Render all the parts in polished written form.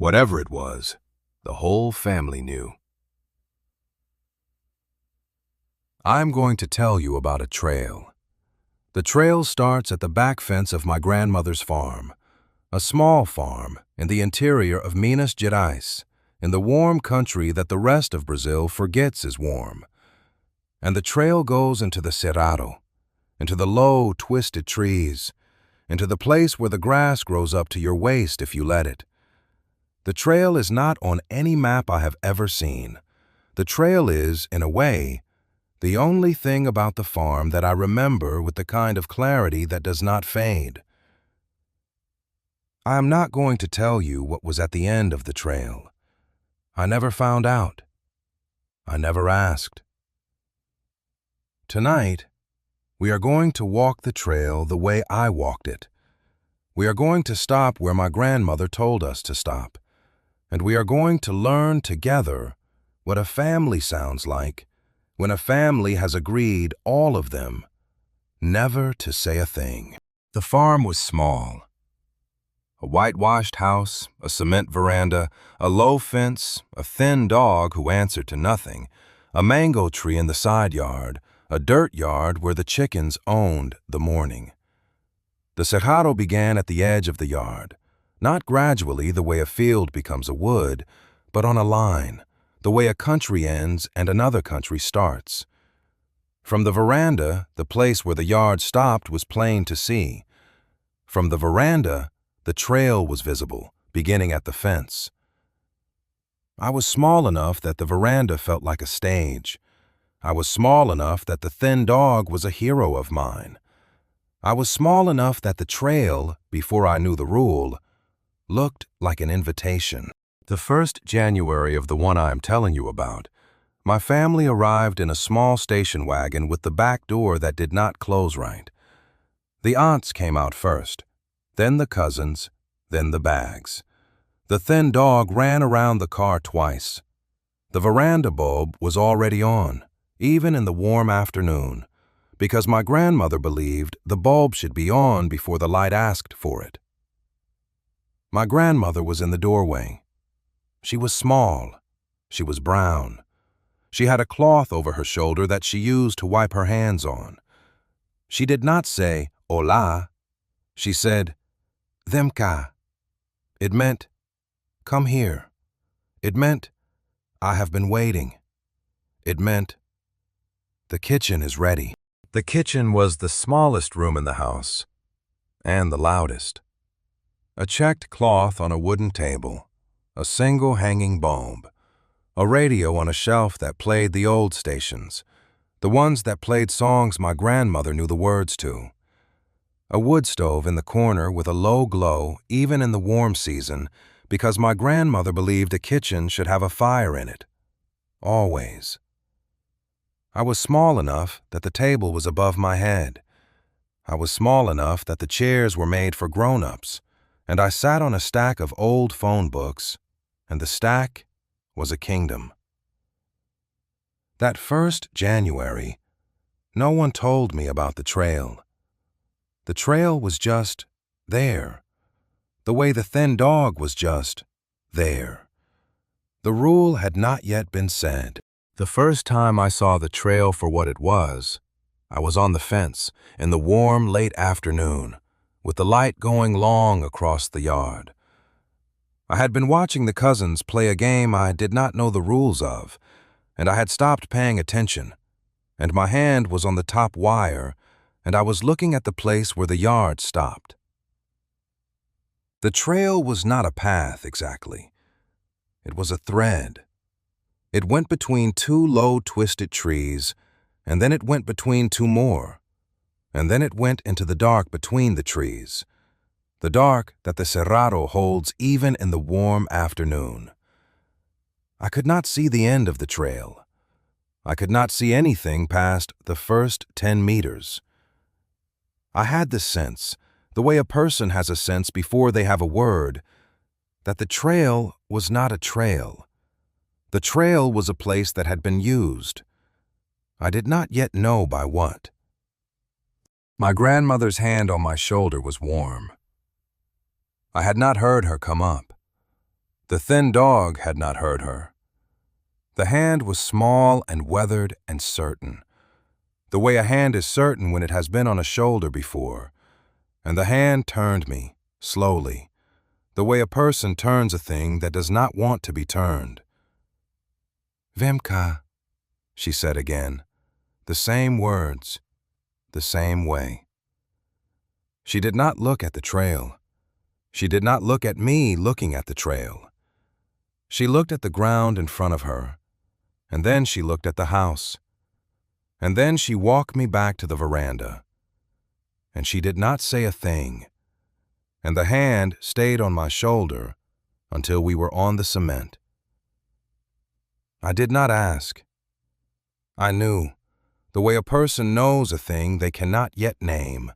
Whatever it was, the whole family knew. I'm going to tell you about a trail. The trail starts at the back fence of my grandmother's farm, a small farm in the interior of Minas Gerais, in the warm country that the rest of Brazil forgets is warm. And the trail goes into the Cerrado, into the low, twisted trees, into the place where the grass grows up to your waist if you let it. The trail is not on any map I have ever seen. The trail is, in a way, the only thing about the farm that I remember with the kind of clarity that does not fade. I am not going to tell you what was at the end of the trail. I never found out. I never asked. Tonight, we are going to walk the trail the way I walked it. We are going to stop where my grandmother told us to stop, and we are going to learn together what a family sounds like when a family has agreed, all of them, never to say a thing. The farm was small. A whitewashed house, a cement veranda, a low fence, a thin dog who answered to nothing, a mango tree in the side yard, a dirt yard where the chickens owned the morning. The Cerrado began at the edge of the yard, not gradually the way a field becomes a wood, but on a line, the way a country ends and another country starts. From the veranda, the place where the yard stopped was plain to see. From the veranda, the trail was visible, beginning at the fence. I was small enough that the veranda felt like a stage. I was small enough that the thin dog was a hero of mine. I was small enough that the trail, before I knew the rule, looked like an invitation. The 1st January of the one I am telling you about, my family arrived in a small station wagon with the back door that did not close right. The aunts came out first, then the cousins, then the bags. The thin dog ran around the car twice. The veranda bulb was already on, even in the warm afternoon, because my grandmother believed the bulb should be on before the light asked for it. My grandmother was in the doorway. She was small. She was brown. She had a cloth over her shoulder that she used to wipe her hands on. She did not say, "Hola." She said, "Vem cá." It meant, "Come here." It meant, "I have been waiting." It meant, "The kitchen is ready." The kitchen was the smallest room in the house, and the loudest. A checked cloth on a wooden table, a single hanging bulb, a radio on a shelf that played the old stations, the ones that played songs my grandmother knew the words to. A wood stove in the corner with a low glow even in the warm season because my grandmother believed a kitchen should have a fire in it. Always. I was small enough that the table was above my head. I was small enough that the chairs were made for grown-ups, and I sat on a stack of old phone books, and the stack was a kingdom. That 1st January, no one told me about the trail. The trail was just there, the way the thin dog was just there. The rule had not yet been said. The first time I saw the trail for what it was, I was on the fence in the warm late afternoon, with the light going long across the yard. I had been watching the cousins play a game I did not know the rules of, and I had stopped paying attention, and my hand was on the top wire, and I was looking at the place where the yard stopped. The trail was not a path exactly. It was a thread. It went between 2 low, twisted trees, and then it went between 2 more, and then it went into the dark between the trees, the dark that the Cerrado holds even in the warm afternoon. I could not see the end of the trail. I could not see anything past the first 10 meters. I had the sense, the way a person has a sense before they have a word, that the trail was not a trail. The trail was a place that had been used. I did not yet know by what. My grandmother's hand on my shoulder was warm. I had not heard her come up. The thin dog had not heard her. The hand was small and weathered and certain, the way a hand is certain when it has been on a shoulder before, and the hand turned me, slowly, the way a person turns a thing that does not want to be turned. Vemka, she said again, the same words, the same way. She did not look at the trail. She did not look at me looking at the trail. She looked at the ground in front of her, and then she looked at the house, and then she walked me back to the veranda, and she did not say a thing, and the hand stayed on my shoulder until we were on the cement. I did not ask. I knew, the way a person knows a thing they cannot yet name,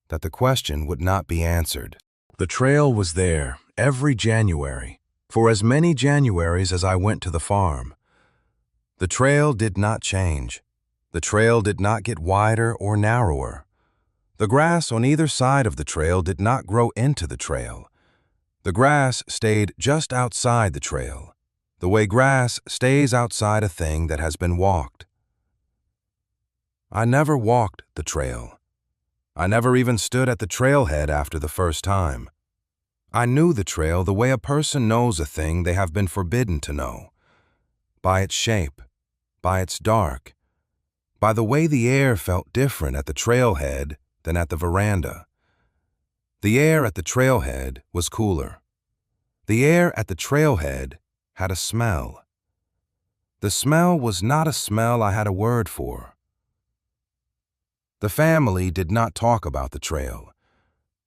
that the question would not be answered. The trail was there every January, for as many Januaries as I went to the farm. The trail did not change. The trail did not get wider or narrower. The grass on either side of the trail did not grow into the trail. The grass stayed just outside the trail, the way grass stays outside a thing that has been walked. I never walked the trail. I never even stood at the trailhead after the first time. I knew the trail the way a person knows a thing they have been forbidden to know, by its shape, by its dark, by the way the air felt different at the trailhead than at the veranda. The air at the trailhead was cooler. The air at the trailhead had a smell. The smell was not a smell I had a word for. The family did not talk about the trail.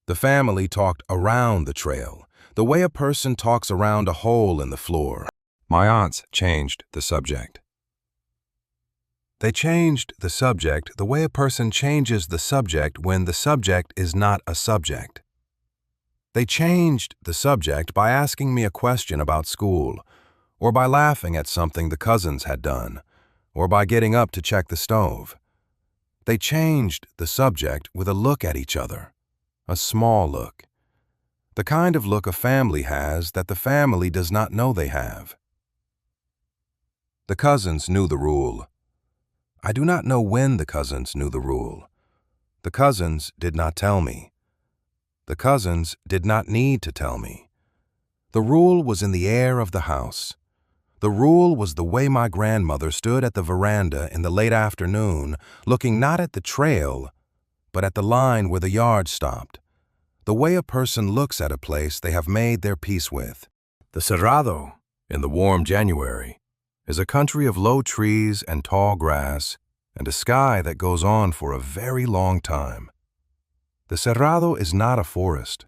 The family talked around the trail, the way a person talks around a hole in the floor. My aunts changed the subject. They changed the subject the way a person changes the subject when the subject is not a subject. They changed the subject by asking me a question about school, or by laughing at something the cousins had done, or by getting up to check the stove. They changed the subject with a look at each other, a small look, the kind of look a family has that the family does not know they have. The cousins knew the rule. I do not know when the cousins knew the rule. The cousins did not tell me. The cousins did not need to tell me. The rule was in the air of the house. The rule was the way my grandmother stood at the veranda in the late afternoon, looking not at the trail, but at the line where the yard stopped, the way a person looks at a place they have made their peace with. The Cerrado, in the warm January, is a country of low trees and tall grass and a sky that goes on for a very long time. The Cerrado is not a forest.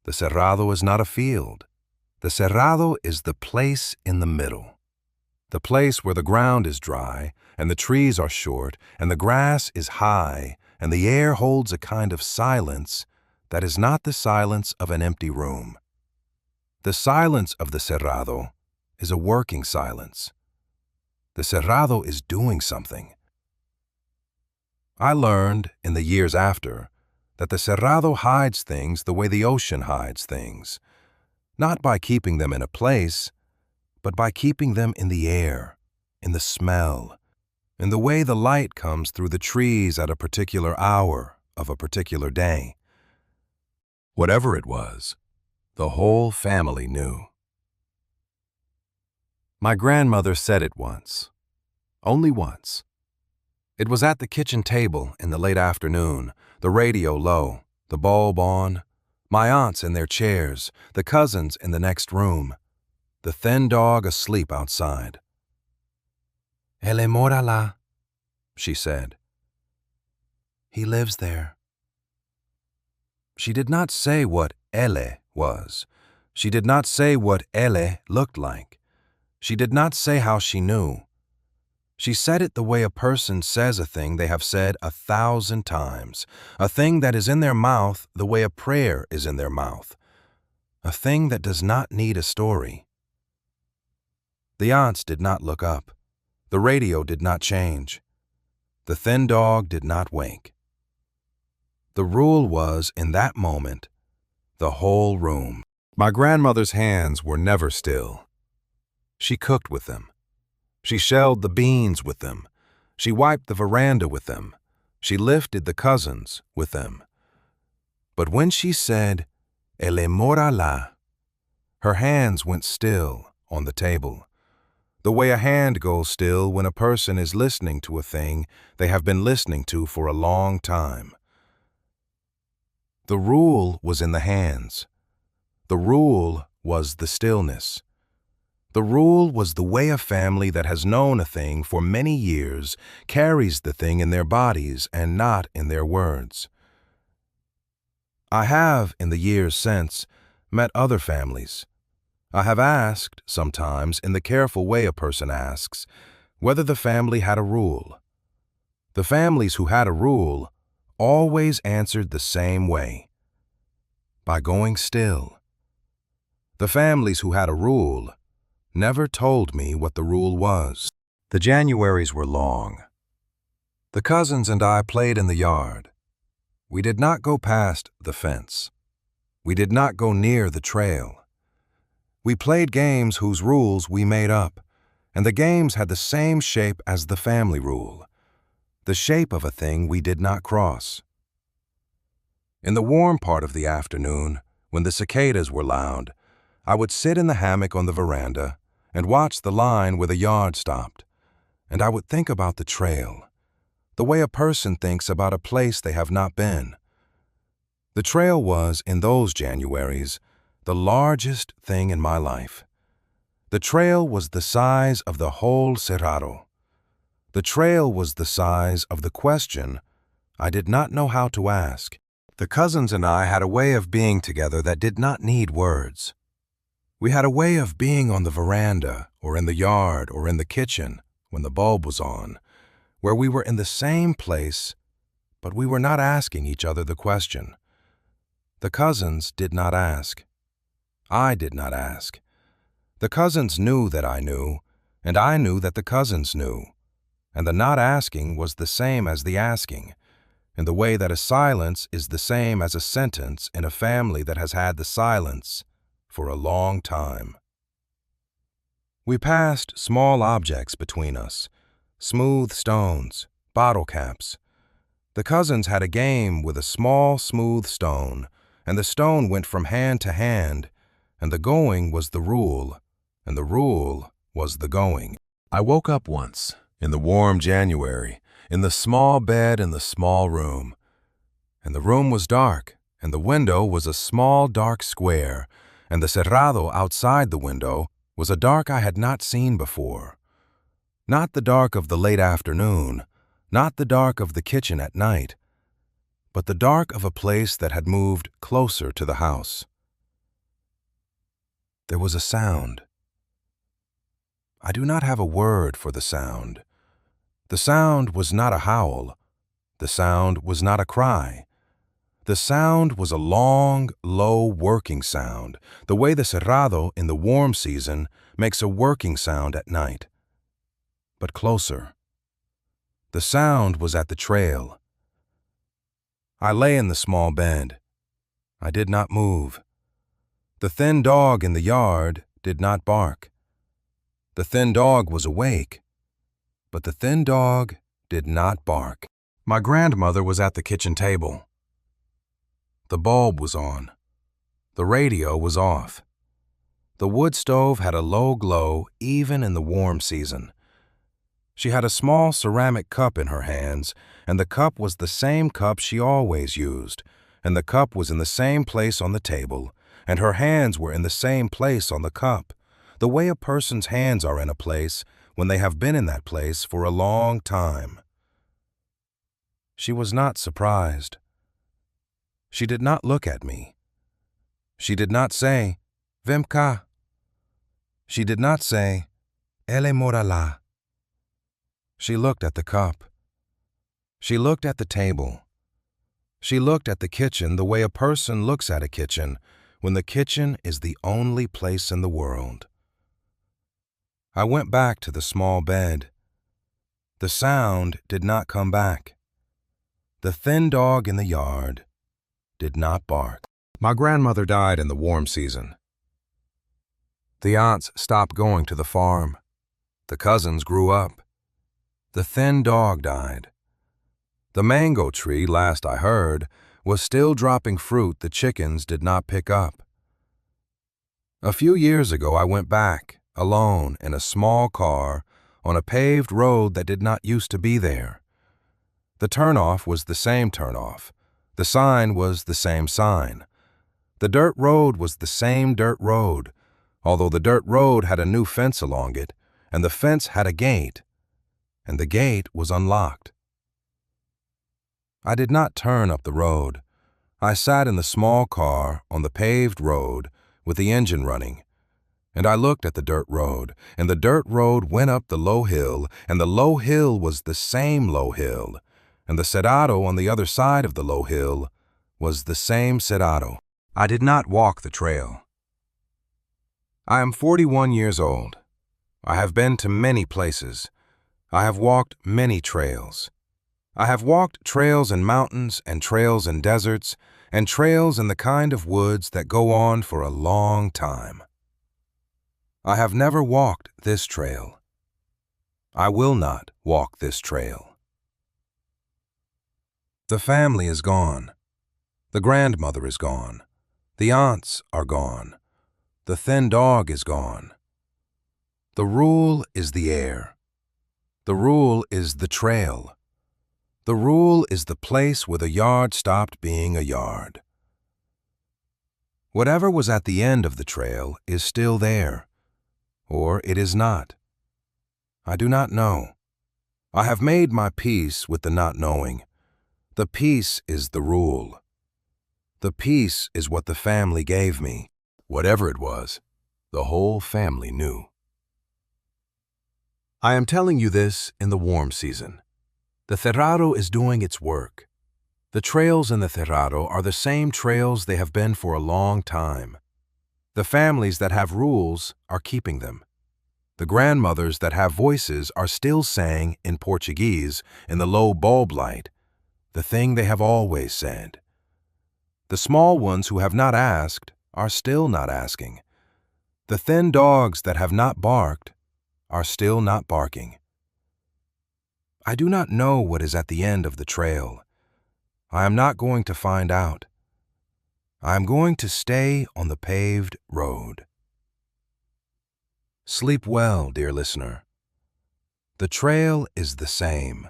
The Cerrado is not a field. The Cerrado is the place in the middle, the place where the ground is dry and the trees are short and the grass is high and the air holds a kind of silence that is not the silence of an empty room. The silence of the Cerrado is a working silence. The Cerrado is doing something. I learned, in the years after, that the Cerrado hides things the way the ocean hides things, not by keeping them in a place, but by keeping them in the air, in the smell, in the way the light comes through the trees at a particular hour of a particular day. Whatever it was, the whole family knew. My grandmother said it once, only once. It was at the kitchen table in the late afternoon, the radio low, the bulb on, my aunts in their chairs, the cousins in the next room, the thin dog asleep outside. "Elle mora lá," she said. "He lives there." She did not say what elle was. She did not say what elle looked like. She did not say how she knew. She said it the way a person says a thing they have said 1,000 times, a thing that is in their mouth the way a prayer is in their mouth, a thing that does not need a story. The aunts did not look up. The radio did not change. The thin dog did not wake. The rule was, in that moment, the whole room. My grandmother's hands were never still. She cooked with them. She shelled the beans with them. She wiped the veranda with them. She lifted the cousins with them. But when she said, "Elle mora la," her hands went still on the table, the way a hand goes still when a person is listening to a thing they have been listening to for a long time. The rule was in the hands. The rule was the stillness. The rule was the way a family that has known a thing for many years carries the thing in their bodies and not in their words. I have, in the years since, met other families. I have asked, sometimes in the careful way a person asks, whether the family had a rule. The families who had a rule always answered the same way, by going still. The families who had a rule never told me what the rule was. The Januaries were long. The cousins and I played in the yard. We did not go past the fence. We did not go near the trail. We played games whose rules we made up, and the games had the same shape as the family rule, the shape of a thing we did not cross. In the warm part of the afternoon, when the cicadas were loud, I would sit in the hammock on the veranda and watch the line where the yard stopped, and I would think about the trail, the way a person thinks about a place they have not been. The trail was, in those Januaries, the largest thing in my life. The trail was the size of the whole Cerrado. The trail was the size of the question I did not know how to ask. The cousins and I had a way of being together that did not need words. We had a way of being on the veranda, or in the yard, or in the kitchen, when the bulb was on, where we were in the same place, but we were not asking each other the question. The cousins did not ask. I did not ask. The cousins knew that I knew, and I knew that the cousins knew, and the not asking was the same as the asking, in the way that a silence is the same as a sentence in a family that has had the silence for a long time. We passed small objects between us, smooth stones, bottle caps. The cousins had a game with a small, smooth stone, and the stone went from hand to hand, and the going was the rule, and the rule was the going. I woke up once, in the warm January, in the small bed in the small room. And the room was dark, and the window was a small dark square, and the Cerrado outside the window was a dark I had not seen before. Not the dark of the late afternoon, not the dark of the kitchen at night, but the dark of a place that had moved closer to the house. There was a sound. I do not have a word for the sound. The sound was not a howl. The sound was not a cry. The sound was a long, low working sound, the way the Cerrado in the warm season makes a working sound at night. But closer. The sound was at the trail. I lay in the small bed. I did not move. The thin dog in the yard did not bark. The thin dog was awake, but the thin dog did not bark. My grandmother was at the kitchen table. The bulb was on. The radio was off. The wood stove had a low glow even in the warm season. She had a small ceramic cup in her hands, and the cup was the same cup she always used, and the cup was in the same place on the table, and her hands were in the same place on the cup, the way a person's hands are in a place when they have been in that place for a long time. She was not surprised. She did not look at me. She did not say, "Vem cá." She did not say, "Elle mora lá." She looked at the cup. She looked at the table. She looked at the kitchen the way a person looks at a kitchen when the kitchen is the only place in the world. I went back to the small bed. The sound did not come back. The thin dog in the yard did not bark. My grandmother died in the warm season. The aunts stopped going to the farm. The cousins grew up. The thin dog died. The mango tree, last I heard, was still dropping fruit the chickens did not pick up. A few years ago I went back, alone in a small car, on a paved road that did not used to be there. The turnoff was the same turnoff. The sign was the same sign. The dirt road was the same dirt road, although the dirt road had a new fence along it, and the fence had a gate, and the gate was unlocked. I did not turn up the road. I sat in the small car on the paved road with the engine running, and I looked at the dirt road, and the dirt road went up the low hill, and the low hill was the same low hill, and the Cerrado on the other side of the low hill was the same Cerrado. I did not walk the trail. I am 41 years old. I have been to many places. I have walked many trails. I have walked trails in mountains and trails in deserts and trails in the kind of woods that go on for a long time. I have never walked this trail. I will not walk this trail. The family is gone. The grandmother is gone. The aunts are gone. The thin dog is gone. The rule is the air. The rule is the trail. The rule is the place where the yard stopped being a yard. Whatever was at the end of the trail is still there, or it is not. I do not know. I have made my peace with the not knowing. The peace is the rule. The peace is what the family gave me. Whatever it was, the whole family knew. I am telling you this in the warm season. The Cerrado is doing its work. The trails in the Cerrado are the same trails they have been for a long time. The families that have rules are keeping them. The grandmothers that have voices are still saying in Portuguese, in the low bulb light, the thing they have always said. The small ones who have not asked are still not asking. The thin dogs that have not barked are still not barking. I do not know what is at the end of the trail. I am not going to find out. I am going to stay on the paved road. Sleep well, dear listener. The trail is the same.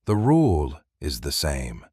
The rule is the same.